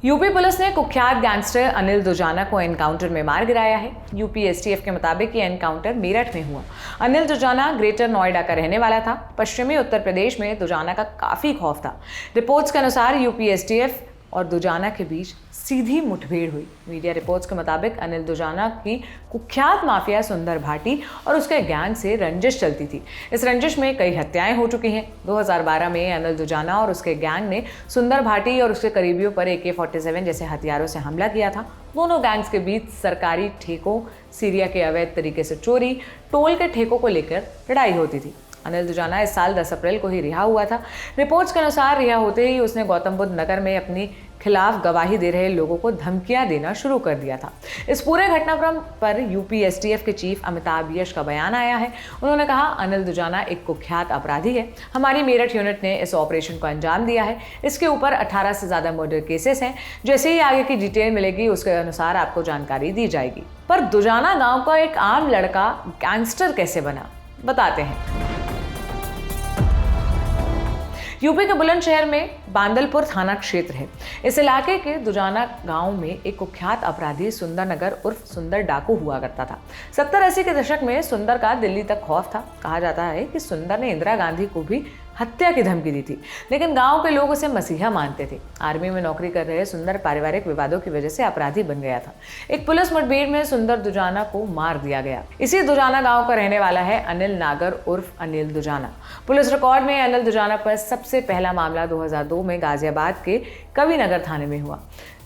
UP police ने कुख्यात gangster Anil Dujana को एनकाउंटर में मार गिराया है। यूपी एसटीएफ के मुताबिक ये एनकाउंटर मेरठ में हुआ। अनिल दुजाना ग्रेटर नोएडा का रहने वाला था। पश्चिमी उत्तर प्रदेश में दुजाना का काफी खौफ था। रिपोर्ट्स के अनुसार यूपी एसटीएफ और दुजाना के बीच सीधी मुठभेड़ हुई। मीडिया रिपोर्ट्स के मुताबिक अनिल दुजाना की कुख्यात माफिया सुंदर भाटी और उसके गैंग से रंजिश चलती थी। इस रंजिश में कई हत्याएं हो चुकी हैं। 2012 में अनिल दुजाना और उसके गैंग ने सुंदर भाटी और उसके करीबियों पर AK-47 जैसे हथियारों से हमला किया था। दोनों गैंग्स के बीच सरकारी ठेकों, सीरिया के अवैध तरीके से चोरी, टोल के ठेकों को लेकर लड़ाई होती थी। अनिल दुजाना इस साल 10 अप्रैल को ही रिहा हुआ था। रिपोर्ट्स के अनुसार रिहा होते ही उसने गौतम बुद्ध नगर में अपनी खिलाफ गवाही दे रहे लोगों को धमकियां देना शुरू कर दिया था। इस पूरे घटनाक्रम पर यूपी एसटीएफ के चीफ अमिताभ यश का बयान आया है। उन्होंने कहा, अनिल दुजाना एक कुख्यात अपराधी है। हमारी मेरठ यूनिट ने इस ऑपरेशन को अंजाम दिया है। इसके ऊपर 18 से ज्यादा मर्डर केसेस हैं। जैसे ही आगे की डिटेल मिलेगी उसके अनुसार आपको जानकारी दी जाएगी। पर दुजाना गांव का एक आम लड़का गैंगस्टर कैसे बना, बताते हैं। यूपी के बुलंदशहर में बांदलपुर थाना क्षेत्र है। इस इलाके के दुजाना गांव में एक कुख्यात अपराधी सुंदर नगर उर्फ सुंदर डाकू हुआ करता था। 70-80 के दशक में सुंदर का दिल्ली तक खौफ था। कहा जाता है कि सुंदर ने इंदिरा गांधी को भी हत्या की धमकी दी थी, लेकिन गांव के लोग उसे मसीहा मानते थे। आर्मी में नौकरी कर रहे सुंदर पारिवारिक विवादों की वजह से अपराधी बन गया था। एक पुलिस मुठभेड़ में सुंदर दुजाना को मार दिया गया। इसी दुजाना गांव का रहने वाला है अनिल नागर उर्फ अनिल दुजाना। पुलिस रिकॉर्ड में अनिल दुजाना पर सबसे पहला मामला 2002 में गाजियाबाद के कविनगर थाने में हुआ।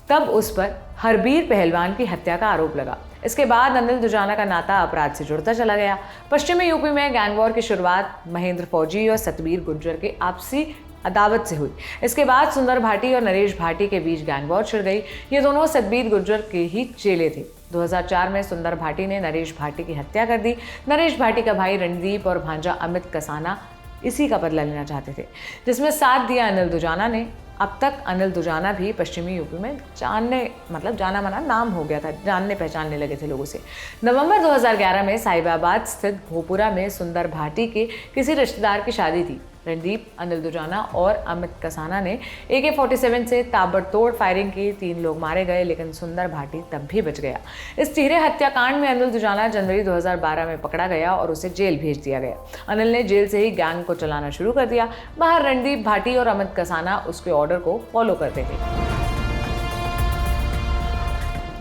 तब उस पर हरबीर पहलवान की हत्या का आरोप लगा। इसके बाद अनिल दुजाना का नाता अपराध से जुड़ता चला गया। पश्चिमी यूपी में गैंग वॉर की शुरुआत महेंद्र फौजी और सतबीर गुर्जर के आपसी अदावत से हुई। इसके बाद सुंदर भाटी और नरेश भाटी के बीच गैंग वॉर छिड़ गई। ये दोनों सतबीर गुर्जर के ही चेले थे। 2004 में सुंदर भाटी ने नरेश भाटी की हत्या कर दी। नरेश भाटी का भाई रणदीप और भांजा अमित कसाना इसी का बदला लेना चाहते थे, जिसमें साथ दिया अनिल दुजाना ने। अब तक अनिल दुजाना भी पश्चिमी यूपी में जाना माना नाम हो गया था, जानने पहचानने लगे थे लोगों से। नवंबर 2011 में साहिबाबाद स्थित भोपुरा में सुंदर भाटी के किसी रिश्तेदार की शादी थी। रणदीप, अनिल दुजाना और अमित कसाना ने AK-47 से ताबड़तोड़ फायरिंग की। 3 लोग मारे गए, लेकिन सुंदर भाटी तब भी बच गया। इस तिहरे हत्याकांड में अनिल दुजाना जनवरी 2012 में पकड़ा गया और उसे जेल भेज दिया गया। अनिल ने जेल से ही गैंग को चलाना शुरू कर दिया। बाहर रणदीप भाटी और अमित कसाना उसके ऑर्डर को फॉलो करते थे।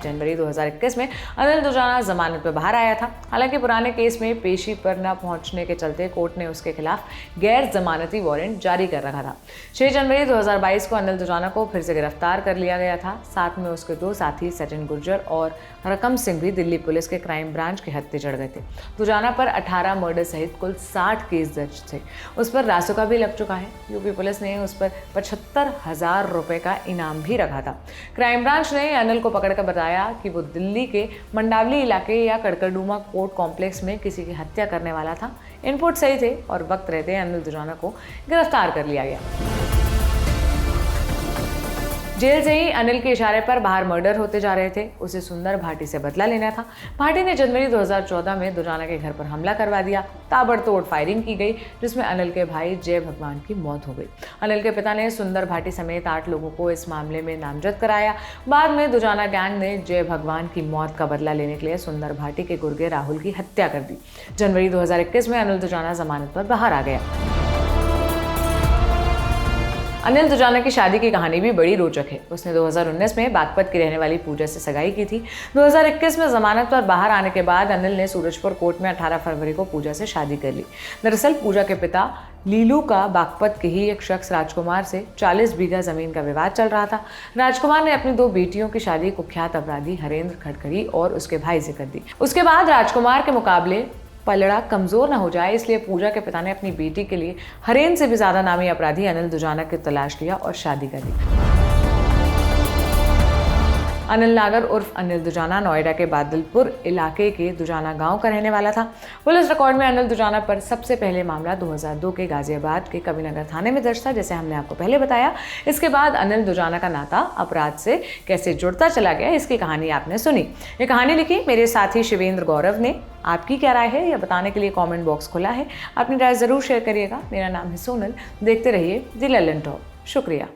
जनवरी 2021 में अनिल दुजाना जमानत पर बाहर आया था। हालांकि पुराने केस में पेशी पर न पहुंचने के चलते कोर्ट ने उसके खिलाफ गैर जमानती वारंट जारी कर रखा था। 6 जनवरी 2022 को अनिल दुजाना को फिर से गिरफ्तार कर लिया गया था। साथ में उसके 2 साथी सचिन गुर्जर और रकम सिंह भी दिल्ली पुलिस के क्राइम ब्रांच के हत्थे चढ़ गए थे। दुजाना पर 18 मर्डर सहित कुल 60 केस दर्ज थे। उस पर रासुका भी लग चुका है। यूपी पुलिस ने उस पर 75,000 रुपए का इनाम भी रखा था। क्राइम ब्रांच ने अनिल को पकड़कर बताया कि वो दिल्ली के मंडावली इलाके या कड़कड़डूमा कोर्ट कॉम्प्लेक्स में किसी की हत्या करने वाला था। इनपुट सही थे और वक्त रहते अनिल दुजाना को गिरफ्तार कर लिया गया। जेल से ही अनिल के इशारे पर बाहर मर्डर होते जा रहे थे। उसे सुंदर भाटी से बदला लेना था। भाटी ने जनवरी 2014 में दुजाना के घर पर हमला करवा दिया। ताबड़तोड़ फायरिंग की गई, जिसमें अनिल के भाई जय भगवान की मौत हो गई। अनिल के पिता ने सुंदर भाटी समेत 8 लोगों को इस मामले में नामजद कराया। बाद में दुजाना गैंग ने जय भगवान की मौत का बदला लेने के लिए सुंदर भाटी के गुर्गे राहुल की हत्या कर दी। जनवरी 2021 में अनिल दुजाना जमानत पर बाहर आ गया। अनिल दुजाना की शादी की कहानी भी बड़ी रोचक है। उसने 2019 में बागपत की रहने वाली पूजा से सगाई की थी। 2021 में जमानत पर बाहर आने के बाद अनिल ने सूरजपुर कोर्ट में 18 फरवरी को पूजा से शादी कर ली। दरअसल पूजा के पिता लीलू का बागपत के ही एक शख्स राजकुमार से 40 बीघा जमीन का विवाद चल रहा था। राजकुमार ने अपनी 2 बेटियों की शादी कुख्यात अपराधी हरेंद्र खड़खड़ी और उसके भाई से कर दी। उसके बाद राजकुमार के मुकाबले पलड़ा कमजोर न हो जाए, इसलिए पूजा के पिता ने अपनी बेटी के लिए हरेंद्र से भी ज्यादा नामी अपराधी अनिल दुजाना की तलाश लिया और शादी कर ली। अनिल नागर उर्फ अनिल दुजाना नोएडा के बादलपुर इलाके के दुजाना गांव का रहने वाला था। पुलिस रिकॉर्ड में अनिल दुजाना पर सबसे पहले मामला 2002 के गाजियाबाद के कविनगर थाने में दर्ज था, जैसे हमने आपको पहले बताया। इसके बाद अनिल दुजाना का नाता अपराध से कैसे जुड़ता चला गया, इसकी कहानी आपने सुनी। ये कहानी लिखी मेरे साथी शिवेंद्र गौरव ने। आपकी क्या राय है, यह बताने के लिए कमेंट बॉक्स खुला है। अपनी राय जरूर शेयर करिएगा। मेरा नाम है सोनल। देखते रहिए द ललन टॉक। शुक्रिया।